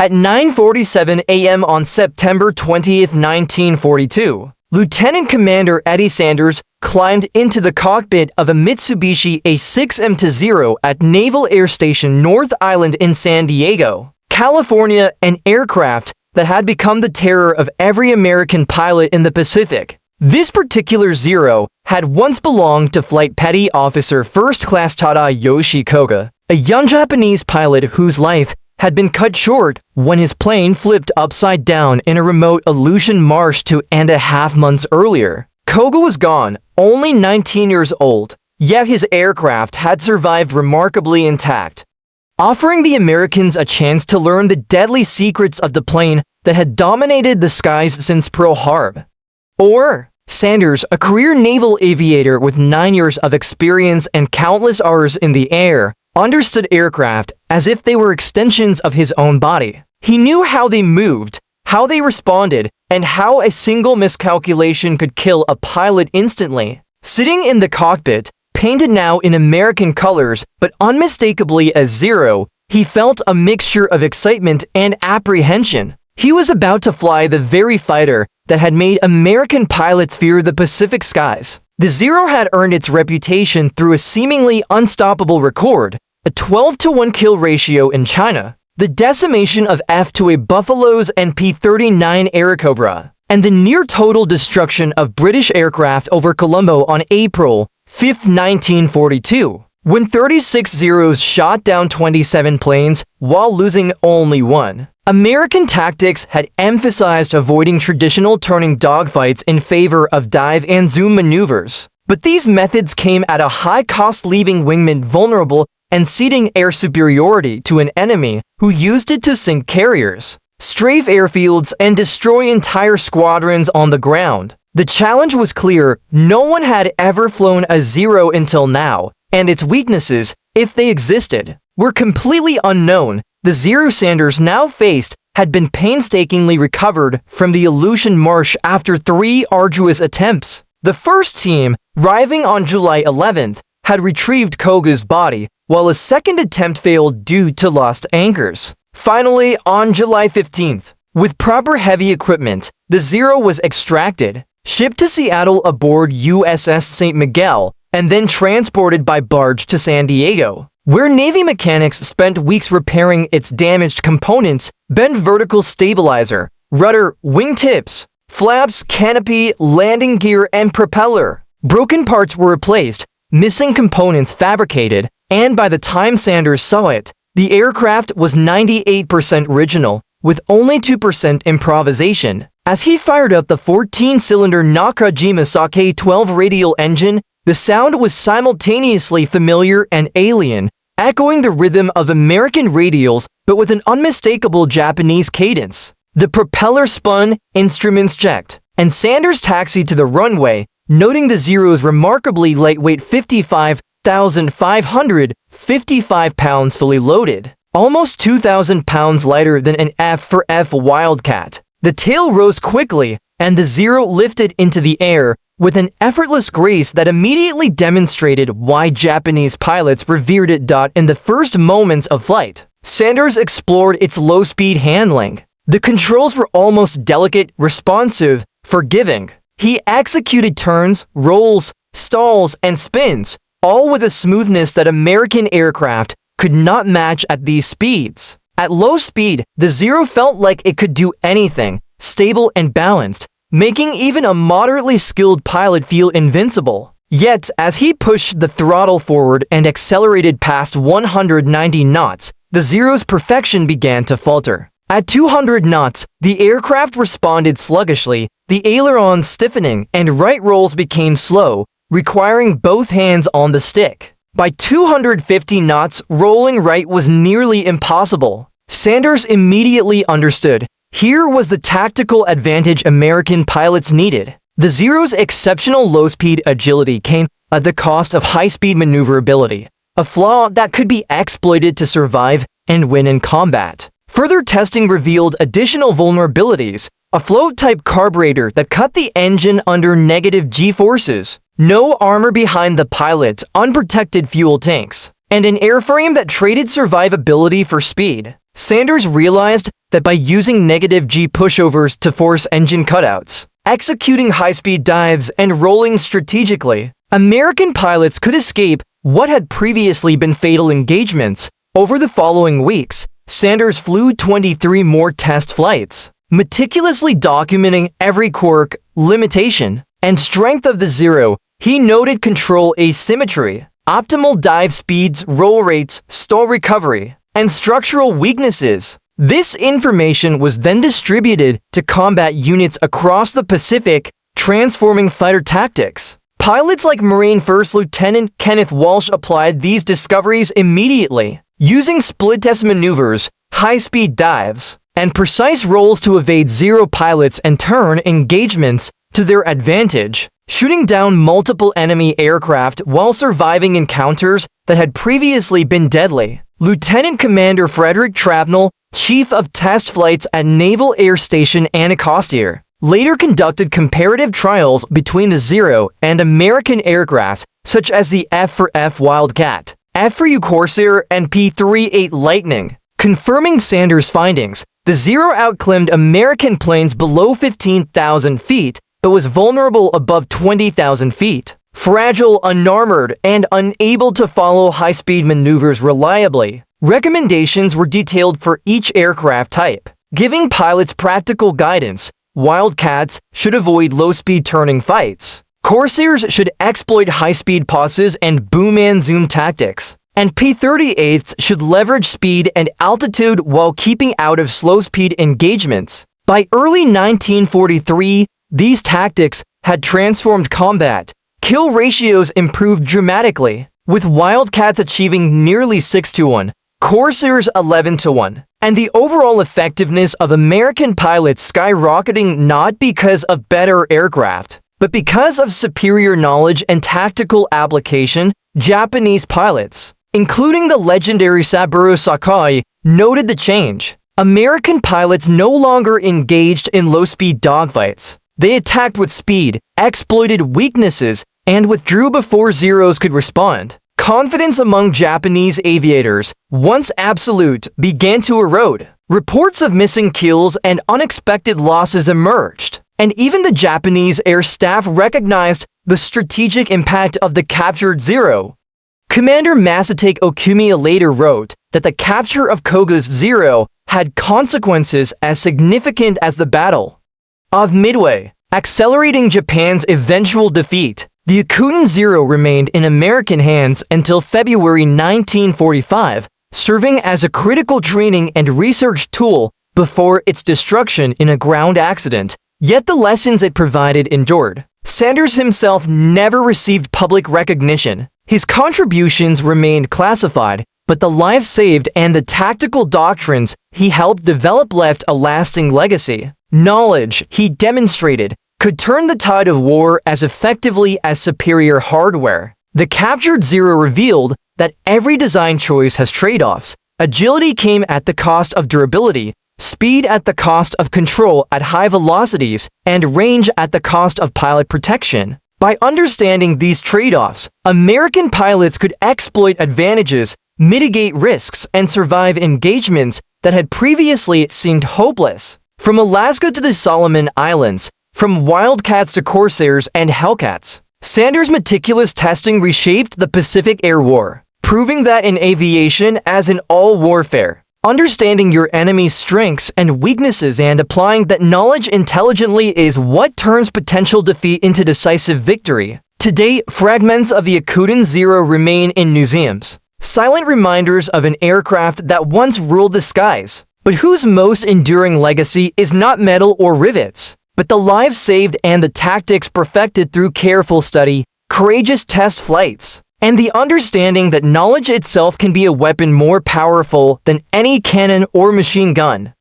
At 9:47 a.m. on September 20, 1942, Lieutenant Commander Eddie Sanders climbed into the cockpit of a Mitsubishi A6M-0 at Naval Air Station North Island in San Diego, California, an aircraft that had become the terror of every American pilot in the Pacific. This particular Zero had once belonged to Flight Petty Officer First Class Tadayoshi Koga, a young Japanese pilot whose life had been cut short when his plane flipped upside down in a remote Aleutian marsh 2.5 months earlier. Koga was gone, only 19 years old, yet his aircraft had survived remarkably intact, offering the Americans a chance to learn the deadly secrets of the plane that had dominated the skies since Pearl Harbor. Sanders, a career naval aviator with 9 years of experience and countless hours in the air, understood aircraft as if they were extensions of his own body. He knew how they moved, how they responded, and how a single miscalculation could kill a pilot instantly. Sitting in the cockpit, painted now in American colors but unmistakably as Zero, he felt a mixture of excitement and apprehension. He was about to fly the very fighter that had made American pilots fear the Pacific skies. The Zero had earned its reputation through a seemingly unstoppable record, a 12-to-1 kill ratio in China, the decimation of F-2A Buffaloes and P-39 Airacobra, and the near-total destruction of British aircraft over Colombo on April 5, 1942, when 36 Zeros shot down 27 planes while losing only one. American tactics had emphasized avoiding traditional turning dogfights in favor of dive and zoom maneuvers, but these methods came at a high cost, leaving wingmen vulnerable and ceding air superiority to an enemy who used it to sink carriers, strafe airfields, and destroy entire squadrons on the ground. The challenge was clear: no one had ever flown a Zero until now, and its weaknesses, if they existed, were completely unknown. The Zero Sanders now faced had been painstakingly recovered from the Aleutian marsh after 3 arduous attempts. The first team, arriving on July 11th, had retrieved Koga's body, while a second attempt failed due to lost anchors. Finally, on July 15th, with proper heavy equipment, the Zero was extracted, shipped to Seattle aboard USS St. Miguel, and then transported by barge to San Diego, where Navy mechanics spent weeks repairing its damaged components: bent vertical stabilizer, rudder, wingtips, flaps, canopy, landing gear, and propeller. Broken parts were replaced, missing components fabricated, and by the time Sanders saw it, the aircraft was 98% original, with only 2% improvisation. As he fired up the 14-cylinder Nakajima Sake 12 radial engine, the sound was simultaneously familiar and alien, echoing the rhythm of American radials but with an unmistakable Japanese cadence. The propeller spun, instruments checked, and Sanders taxied to the runway, noting the Zero's remarkably lightweight 55,555 pounds fully loaded, almost 2,000 pounds lighter than an F-for-F Wildcat. The tail rose quickly, and the Zero lifted into the air with an effortless grace that immediately demonstrated why Japanese pilots revered it. In the first moments of flight, Sanders explored its low-speed handling. The controls were almost delicate, responsive, forgiving. He executed turns, rolls, stalls, and spins, all with a smoothness that American aircraft could not match at these speeds. At low speed, the Zero felt like it could do anything, stable and balanced, making even a moderately skilled pilot feel invincible. Yet, as he pushed the throttle forward and accelerated past 190 knots, the Zero's perfection began to falter. At 200 knots, the aircraft responded sluggishly, the ailerons stiffening, and right rolls became slow, requiring both hands on the stick. By 250 knots, rolling right was nearly impossible. Sanders immediately understood. Here was the tactical advantage American pilots needed. The Zero's exceptional low-speed agility came at the cost of high-speed maneuverability, a flaw that could be exploited to survive and win in combat. Further testing revealed additional vulnerabilities: a float-type carburetor that cut the engine under negative G-forces, no armor behind the pilot, unprotected fuel tanks, and an airframe that traded survivability for speed. Sanders realized that by using negative G pushovers to force engine cutouts, executing high-speed dives, and rolling strategically, American pilots could escape what had previously been fatal engagements. Over the following weeks, Sanders flew 23 more test flights, meticulously documenting every quirk, limitation, and strength of the Zero. He noted control asymmetry, optimal dive speeds, roll rates, stall recovery, and structural weaknesses. This information was then distributed to combat units across the Pacific, transforming fighter tactics. Pilots like Marine First Lieutenant Kenneth Walsh applied these discoveries immediately, using split-test maneuvers, high-speed dives, and precise rolls to evade Zero pilots and turn engagements to their advantage, shooting down multiple enemy aircraft while surviving encounters that had previously been deadly. Lieutenant Commander Frederick Trabnell, Chief of Test Flights at Naval Air Station Anacostia, later conducted comparative trials between the Zero and American aircraft such as the F for F Wildcat, F for U Corsair, and P-38 Lightning. Confirming Sanders' findings, the Zero outclimbed American planes below 15,000 feet but was vulnerable above 20,000 feet. Fragile, unarmored, and unable to follow high-speed maneuvers reliably. Recommendations were detailed for each aircraft type, giving pilots practical guidance. Wildcats should avoid low-speed turning fights. Corsairs should exploit high-speed passes and boom and zoom tactics. And P-38s should leverage speed and altitude while keeping out of slow-speed engagements. By early 1943, these tactics had transformed combat. Kill ratios improved dramatically, with Wildcats achieving nearly 6-1, Corsairs 11-1, and the overall effectiveness of American pilots skyrocketing not because of better aircraft, but because of superior knowledge and tactical application. Japanese pilots, including the legendary Saburo Sakai, noted the change. American pilots no longer engaged in low-speed dogfights. They attacked with speed, exploited weaknesses, and withdrew before Zeros could respond. Confidence among Japanese aviators, once absolute, began to erode. Reports of missing kills and unexpected losses emerged, and even the Japanese air staff recognized the strategic impact of the captured Zero. Commander Masatake Okumiya later wrote that the capture of Koga's Zero had consequences as significant as the Battle of Midway, accelerating Japan's eventual defeat. The Akutan Zero remained in American hands until February 1945, serving as a critical training and research tool before its destruction in a ground accident. Yet the lessons it provided endured. Sanders himself never received public recognition. His contributions remained classified, but the lives saved and the tactical doctrines he helped develop left a lasting legacy. Knowledge, he demonstrated, could turn the tide of war as effectively as superior hardware. The captured Zero revealed that every design choice has trade-offs. Agility came at the cost of durability, speed at the cost of control at high velocities, and range at the cost of pilot protection. By understanding these trade-offs, American pilots could exploit advantages, mitigate risks, and survive engagements that had previously seemed hopeless. From Alaska to the Solomon Islands, from Wildcats to Corsairs and Hellcats, Sanders' meticulous testing reshaped the Pacific Air War, proving that in aviation, as in all warfare, understanding your enemy's strengths and weaknesses and applying that knowledge intelligently is what turns potential defeat into decisive victory. To date, fragments of the Akutan Zero remain in museums, silent reminders of an aircraft that once ruled the skies, but whose most enduring legacy is not metal or rivets, but the lives saved and the tactics perfected through careful study, courageous test flights, and the understanding that knowledge itself can be a weapon more powerful than any cannon or machine gun.